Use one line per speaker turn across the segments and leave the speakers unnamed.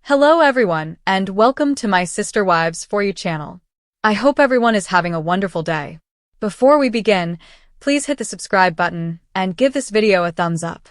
Hello everyone, and welcome to my Sister Wives For You channel. I hope everyone is having a wonderful day. Before we begin, please hit the subscribe button and give this video a thumbs up.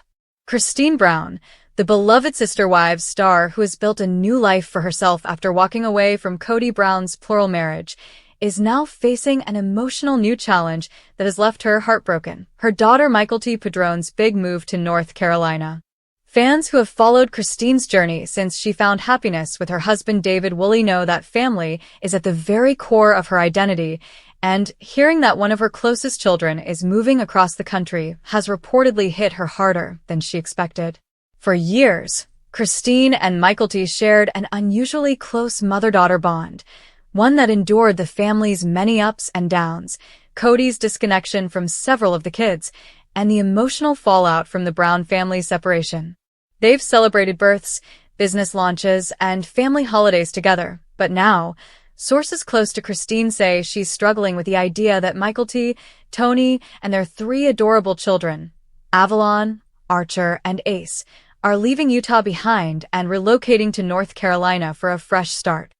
Christine Brown, the beloved Sister Wives star who has built a new life for herself after walking away from Kody Brown's plural marriage, is now facing an emotional new challenge that has left her heartbroken. Her daughter Mykelti Padron's big move to North Carolina. Fans who have followed Christine's journey since she found happiness with her husband David Woolley know that family is at the very core of her identity, and hearing that one of her closest children is moving across the country has reportedly hit her harder than she expected. For years, Christine and Mykelti shared an unusually close mother-daughter bond, one that endured the family's many ups and downs, Kody's disconnection from several of the kids, and the emotional fallout from the Brown family's separation. They've celebrated births, business launches, and family holidays together, but now, sources close to Christine say she's struggling with the idea that Mykelti, Tony, and their three adorable children, Avalon, Archer, and Ace, are leaving Utah behind and relocating to North Carolina for a fresh start.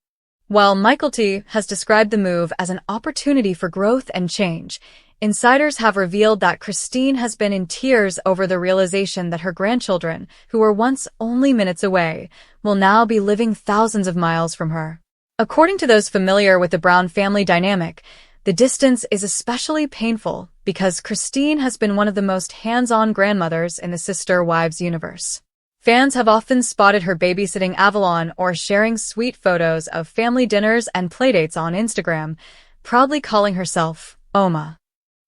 While Mykelti has described the move as an opportunity for growth and change, insiders have revealed that Christine has been in tears over the realization that her grandchildren, who were once only minutes away, will now be living thousands of miles from her. According to those familiar with the Brown family dynamic, the distance is especially painful because Christine has been one of the most hands-on grandmothers in the Sister Wives universe. Fans have often spotted her babysitting Avalon or sharing sweet photos of family dinners and playdates on Instagram, proudly calling herself Oma.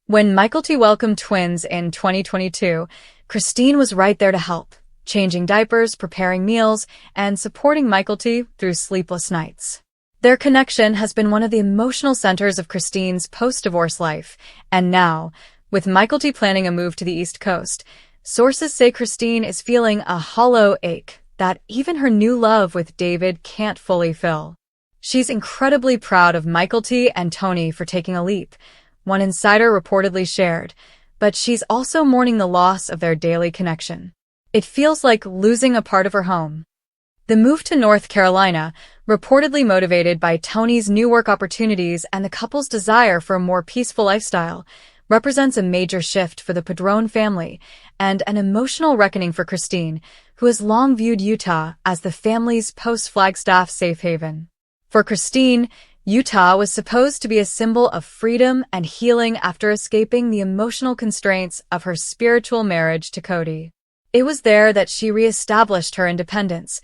When Mykelti welcomed twins in 2022, Christine was right there to help, changing diapers, preparing meals, and supporting Mykelti through sleepless nights. Their connection has been one of the emotional centers of Christine's post-divorce life, and now, with Mykelti planning a move to the East Coast, sources say Christine is feeling a hollow ache that even her new love with David can't fully fill. She's incredibly proud of Mykelti and Tony for taking a leap, one insider reportedly shared, but she's also mourning the loss of their daily connection. It feels like losing a part of her home. The move to North Carolina, reportedly motivated by Tony's new work opportunities and the couple's desire for a more peaceful lifestyle, represents a major shift for the Padron family and an emotional reckoning for Christine, who has long viewed Utah as the family's post-Flagstaff safe haven. For Christine, Utah was supposed to be a symbol of freedom and healing after escaping the emotional constraints of her spiritual marriage to Kody. It was there that she reestablished her independence,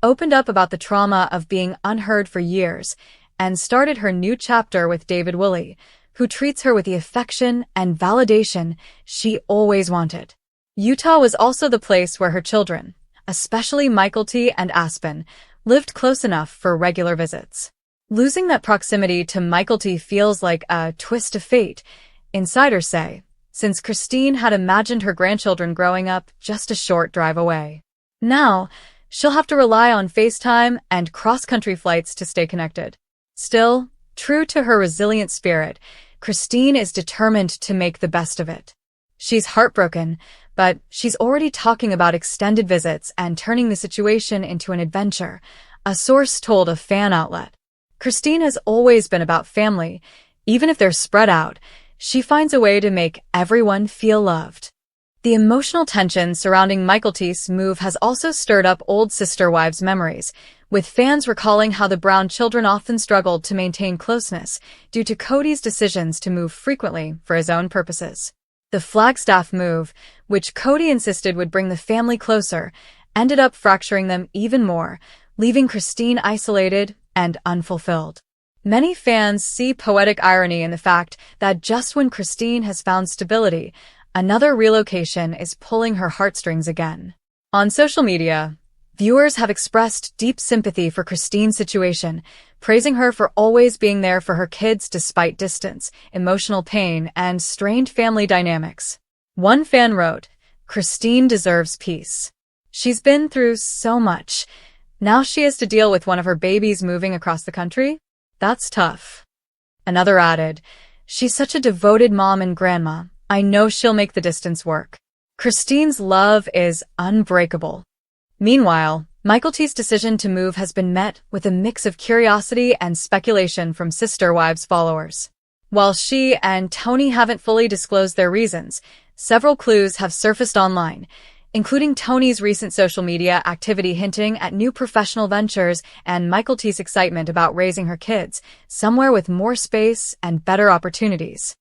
opened up about the trauma of being unheard for years, and started her new chapter with David Woolley, who treats her with the affection and validation she always wanted. Utah was also the place where her children, especially Mykelti and Aspen, lived close enough for regular visits. Losing that proximity to Mykelti feels like a twist of fate, insiders say, since Christine had imagined her grandchildren growing up just a short drive away. Now, she'll have to rely on FaceTime and cross-country flights to stay connected. Still, true to her resilient spirit, Christine is determined to make the best of it. She's heartbroken, but she's already talking about extended visits and turning the situation into an adventure, a source told a fan outlet. Christine has always been about family. Even if they're spread out, she finds a way to make everyone feel loved. The emotional tension surrounding Mykelti's move has also stirred up old Sister Wives memories, with fans recalling how the Brown children often struggled to maintain closeness due to Kody's decisions to move frequently for his own purposes. The Flagstaff move, which Kody insisted would bring the family closer, ended up fracturing them even more, leaving Christine isolated and unfulfilled. Many fans see poetic irony in the fact that just when Christine has found stability, another relocation is pulling her heartstrings again. On social media, viewers have expressed deep sympathy for Christine's situation, praising her for always being there for her kids despite distance, emotional pain, and strained family dynamics. One fan wrote, "Christine deserves peace. She's been through so much. Now she has to deal with one of her babies moving across the country? That's tough." Another added, "She's such a devoted mom and grandma. I know she'll make the distance work." Christine's love is unbreakable. Meanwhile, Mykelti's decision to move has been met with a mix of curiosity and speculation from Sister Wives followers. While she and Tony haven't fully disclosed their reasons, several clues have surfaced online, including Tony's recent social media activity hinting at new professional ventures and Mykelti's excitement about raising her kids somewhere with more space and better opportunities.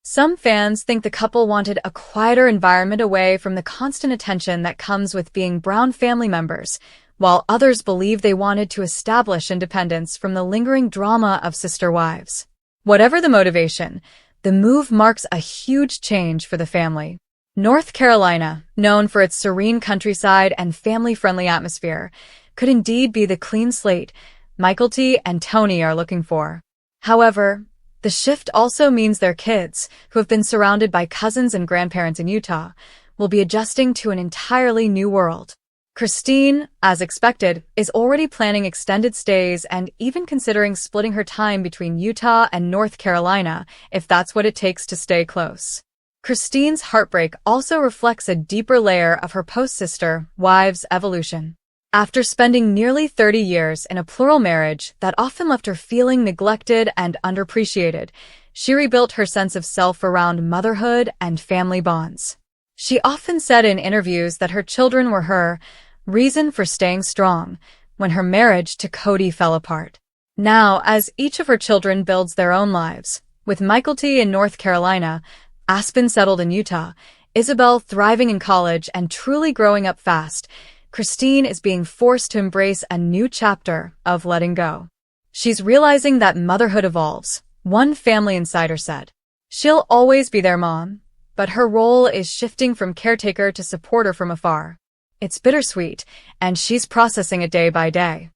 Some fans think the couple wanted a quieter environment away from the constant attention that comes with being Brown family members, while others believe they wanted to establish independence from the lingering drama of Sister Wives. Whatever the motivation, the move marks a huge change for the family. North Carolina, known for its serene countryside and family-friendly atmosphere, could indeed be the clean slate Mykelti and Tony are looking for. However, the shift also means their kids, who have been surrounded by cousins and grandparents in Utah, will be adjusting to an entirely new world. Christine, as expected, is already planning extended stays and even considering splitting her time between Utah and North Carolina if that's what it takes to stay close. Christine's heartbreak also reflects a deeper layer of her post-Sister Wives evolution. After spending nearly 30 years in a plural marriage that often left her feeling neglected and underappreciated, she rebuilt her sense of self around motherhood and family bonds. She often said in interviews that her children were her reason for staying strong when her marriage to Cody fell apart. Now, as each of her children builds their own lives, with Mykelti in North Carolina, Aspen settled in Utah, Isabel thriving in college and truly growing up fast, Christine is being forced to embrace a new chapter of letting go. She's realizing that motherhood evolves, one family insider said. She'll always be their mom, but her role is shifting from caretaker to supporter from afar. It's bittersweet, and she's processing it day by day.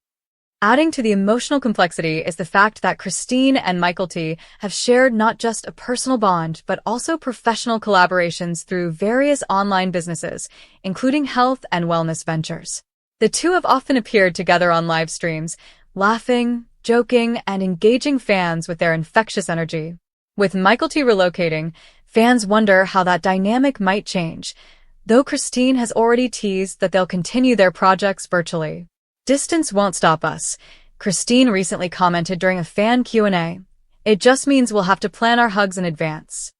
Adding to the emotional complexity is the fact that Christine and Mykelti have shared not just a personal bond but also professional collaborations through various online businesses, including health and wellness ventures. The two have often appeared together on live streams, laughing, joking, and engaging fans with their infectious energy. With Mykelti relocating, fans wonder how that dynamic might change, though Christine has already teased that they'll continue their projects virtually. "Distance won't stop us," Christine recently commented during a fan Q&A. "It just means we'll have to plan our hugs in advance."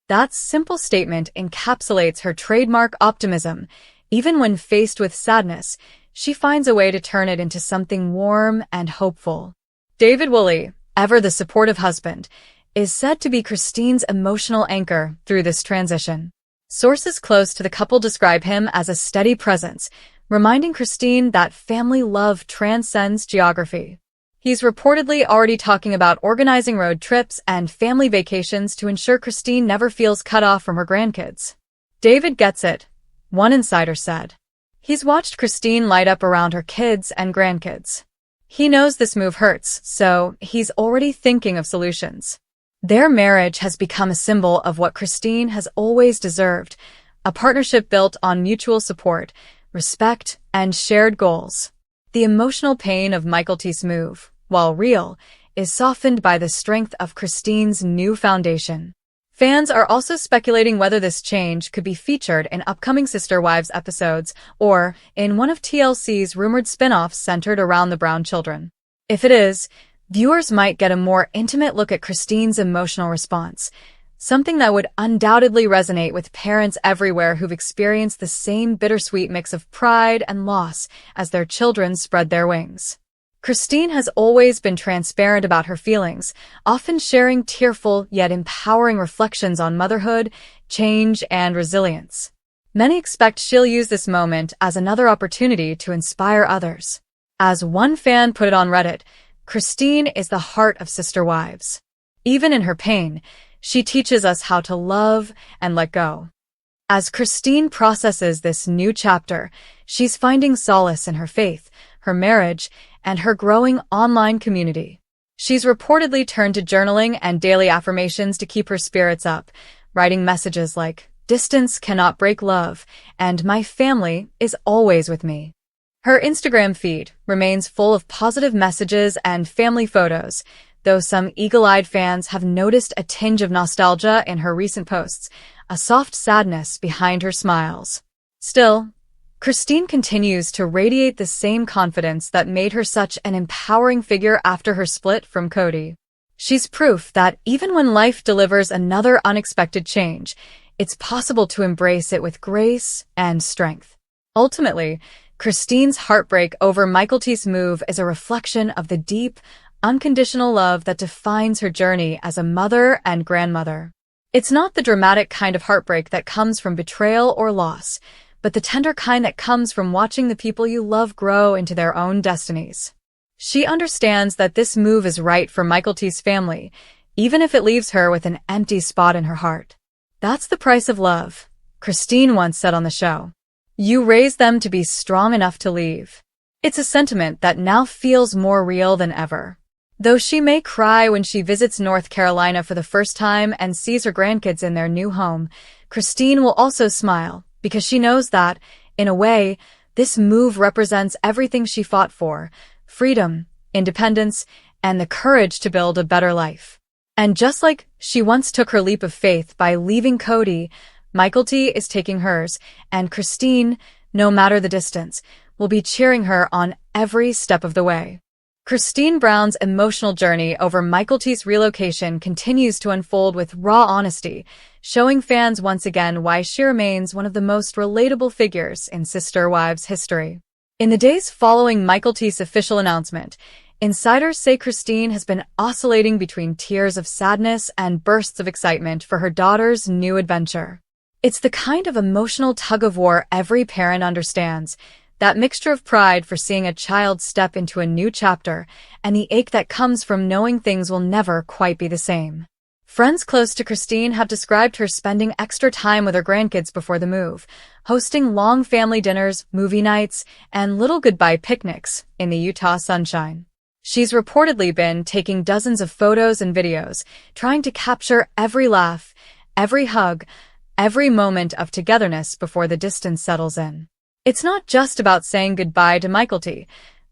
That simple statement encapsulates her trademark optimism. Even when faced with sadness, she finds a way to turn it into something warm and hopeful. David Woolley, ever the supportive husband, is said to be Christine's emotional anchor through this transition. Sources close to the couple describe him as a steady presence, reminding Christine that family love transcends geography. He's reportedly already talking about organizing road trips and family vacations to ensure Christine never feels cut off from her grandkids. "David gets it," one insider said. He's watched Christine light up around her kids and grandkids. He knows this move hurts, so he's already thinking of solutions. Their marriage has become a symbol of what Christine has always deserved, a partnership built on mutual support, respect, and shared goals. The emotional pain of Mykelti's move, while real, is softened by the strength of Christine's new foundation. Fans are also speculating whether this change could be featured in upcoming Sister Wives episodes or in one of TLC's rumored spin-offs centered around the Brown children. If it is, viewers might get a more intimate look at Christine's emotional response, something that would undoubtedly resonate with parents everywhere who've experienced the same bittersweet mix of pride and loss as their children spread their wings. Christine has always been transparent about her feelings, often sharing tearful yet empowering reflections on motherhood, change, and resilience. Many expect she'll use this moment as another opportunity to inspire others. As one fan put it on Reddit, Christine is the heart of Sister Wives. Even in her pain, she teaches us how to love and let go. As Christine processes this new chapter, she's finding solace in her faith, her marriage, and her growing online community. She's reportedly turned to journaling and daily affirmations to keep her spirits up, writing messages like, "Distance cannot break love," and "My family is always with me." Her Instagram feed remains full of positive messages and family photos, though some eagle-eyed fans have noticed a tinge of nostalgia in her recent posts, a soft sadness behind her smiles. Still, Christine continues to radiate the same confidence that made her such an empowering figure after her split from Cody. She's proof that even when life delivers another unexpected change, it's possible to embrace it with grace and strength. Ultimately, Christine's heartbreak over Mykelti's move is a reflection of the deep, unconditional love that defines her journey as a mother and grandmother. It's not the dramatic kind of heartbreak that comes from betrayal or loss, but the tender kind that comes from watching the people you love grow into their own destinies. She understands that this move is right for Mykelti's family, even if it leaves her with an empty spot in her heart. That's the price of love, Christine once said on the show. You raise them to be strong enough to leave. It's a sentiment that now feels more real than ever. Though she may cry when she visits North Carolina for the first time and sees her grandkids in their new home, Christine will also smile, because she knows that, in a way, this move represents everything she fought for: freedom, independence, and the courage to build a better life. And just like she once took her leap of faith by leaving Cody, Mykelti is taking hers, and Christine, no matter the distance, will be cheering her on every step of the way. Christine Brown's emotional journey over Mykelti's relocation continues to unfold with raw honesty, showing fans once again why she remains one of the most relatable figures in Sister Wives history. In the days following Mykelti's official announcement, insiders say Christine has been oscillating between tears of sadness and bursts of excitement for her daughter's new adventure. It's the kind of emotional tug-of-war every parent understands, that mixture of pride for seeing a child step into a new chapter and the ache that comes from knowing things will never quite be the same. Friends close to Christine have described her spending extra time with her grandkids before the move, hosting long family dinners, movie nights, and little goodbye picnics in the Utah sunshine. She's reportedly been taking dozens of photos and videos, trying to capture every laugh, every hug, every moment of togetherness before the distance settles in. It's not just about saying goodbye to Mykelti.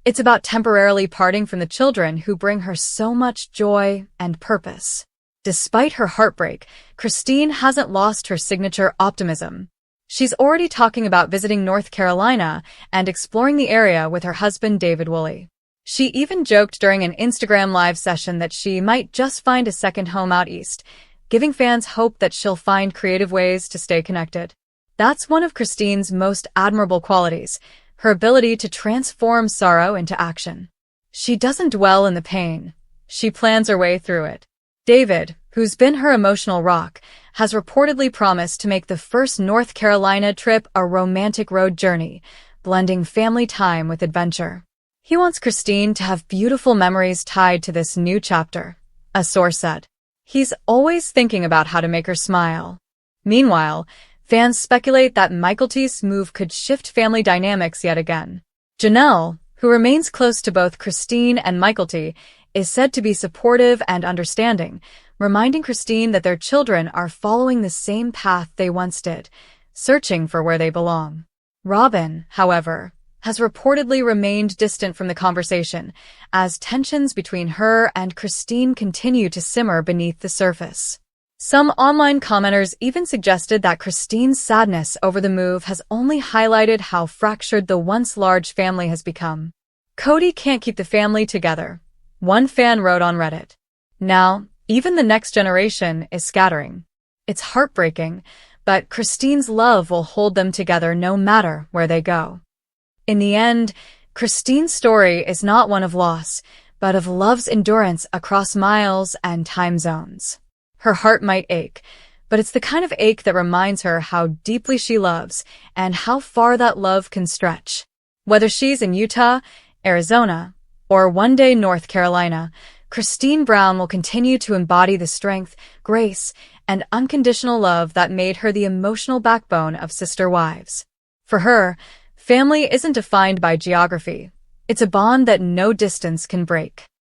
It's about temporarily parting from the children who bring her so much joy and purpose. Despite her heartbreak, Christine hasn't lost her signature optimism. She's already talking about visiting North Carolina and exploring the area with her husband David Woolley. She even joked during an Instagram live session that she might just find a second home out east, giving fans hope that she'll find creative ways to stay connected. That's one of Christine's most admirable qualities, her ability to transform sorrow into action. She doesn't dwell in the pain. She plans her way through it. David, who's been her emotional rock, has reportedly promised to make the first North Carolina trip a romantic road journey, blending family time with adventure. He wants Christine to have beautiful memories tied to this new chapter, a source said. He's always thinking about how to make her smile. Meanwhile, fans speculate that Mykelti's move could shift family dynamics yet again. Janelle, who remains close to both Christine and Mykelti, is said to be supportive and understanding, reminding Christine that their children are following the same path they once did, searching for where they belong. Robin, however, has reportedly remained distant from the conversation, as tensions between her and Christine continue to simmer beneath the surface. Some online commenters even suggested that Christine's sadness over the move has only highlighted how fractured the once large family has become. Cody can't keep the family together, one fan wrote on Reddit. Now, even the next generation is scattering. It's heartbreaking, but Christine's love will hold them together no matter where they go. In the end, Christine's story is not one of loss, but of love's endurance across miles and time zones. Her heart might ache, but it's the kind of ache that reminds her how deeply she loves and how far that love can stretch. Whether she's in Utah, Arizona, or one day North Carolina, Christine Brown will continue to embody the strength, grace, and unconditional love that made her the emotional backbone of Sister Wives. For her, family isn't defined by geography. It's a bond that no distance can break.